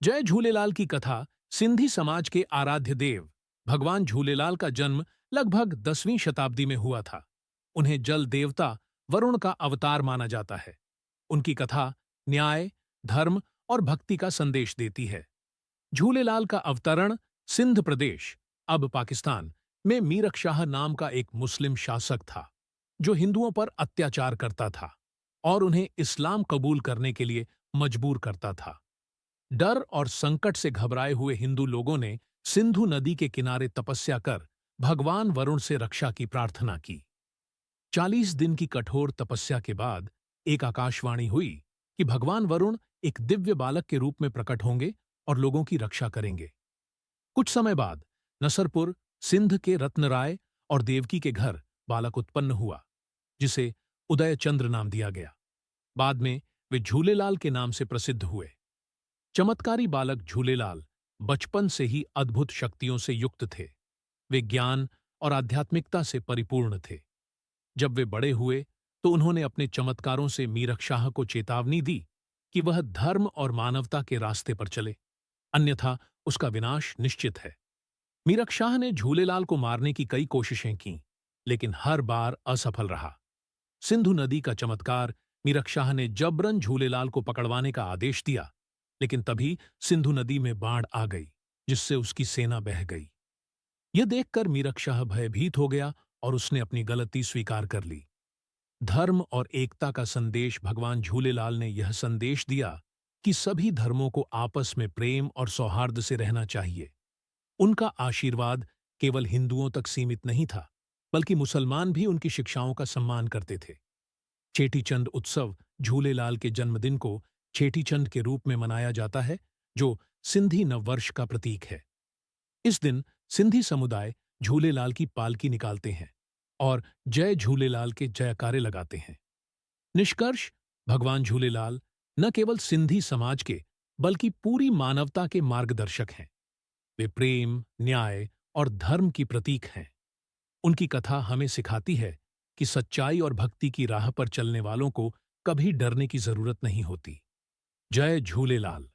जय झूलेलाल की कथा सिंधी समाज के आराध्य देव भगवान झूलेलाल का जन्म लगभग 10वीं शताब्दी में हुआ था। उन्हें जल देवता वरुण का अवतार माना जाता है। उनकी कथा न्याय, धर्म और भक्ति का संदेश देती है। झूलेलाल का अवतरण सिंध प्रदेश, अब पाकिस्तान, में मीरक शाह नाम का एक मुस्लिम शासक था, जो हिंदुओं पर अत्याचार करता था और उन्हें इस्लाम कबूल करने के लिए मजबूर करता था। डर और संकट से घबराए हुए हिंदू लोगों ने सिंधु नदी के किनारे तपस्या कर भगवान वरुण से रक्षा की प्रार्थना की। 40 दिन की कठोर तपस्या के बाद एक आकाशवाणी हुई कि भगवान वरुण एक दिव्य बालक के रूप में प्रकट होंगे और लोगों की रक्षा करेंगे। कुछ समय बाद नसरपुर, सिंध के रत्नराय और देवकी के घर बालक उत्पन्न हुआ, जिसे उदय चंद्र नाम दिया गया। बाद में वे झूलेलाल के नाम से प्रसिद्ध हुए। चमत्कारी बालक झूलेलाल बचपन से ही अद्भुत शक्तियों से युक्त थे। वे ज्ञान और आध्यात्मिकता से परिपूर्ण थे। जब वे बड़े हुए तो उन्होंने अपने चमत्कारों से मीरक शाह को चेतावनी दी कि वह धर्म और मानवता के रास्ते पर चले, अन्यथा उसका विनाश निश्चित है। मीरक शाह ने झूलेलाल को मारने की कई कोशिशें कीं, लेकिन हर बार असफल रहा। सिंधु नदी का चमत्कार मीरक शाह ने जबरन झूलेलाल को पकड़वाने का आदेश दिया, लेकिन तभी सिंधु नदी में बाढ़ आ गई, जिससे उसकी सेना बह गई। यह देखकर मीरक शाह भयभीत हो गया और उसने अपनी गलती स्वीकार कर ली। धर्म और एकता का संदेश भगवान झूलेलाल ने यह संदेश दिया कि सभी धर्मों को आपस में प्रेम और सौहार्द से रहना चाहिए। उनका आशीर्वाद केवल हिंदुओं तक सीमित नहीं था, बल्कि मुसलमान भी उनकी शिक्षाओं का सम्मान करते थे। चेटीचंद उत्सव झूलेलाल के जन्मदिन को चेटीचंद के रूप में मनाया जाता है, जो सिंधी नववर्ष का प्रतीक है। इस दिन सिंधी समुदाय झूलेलाल की पालकी निकालते हैं और जय झूलेलाल के जयकारे लगाते हैं। निष्कर्ष, भगवान झूलेलाल न केवल सिंधी समाज के बल्कि पूरी मानवता के मार्गदर्शक हैं। वे प्रेम, न्याय और धर्म की प्रतीक हैं। उनकी कथा हमें सिखाती है कि सच्चाई और भक्ति की राह पर चलने वालों को कभी डरने की जरूरत नहीं होती। जय झूलेलाल।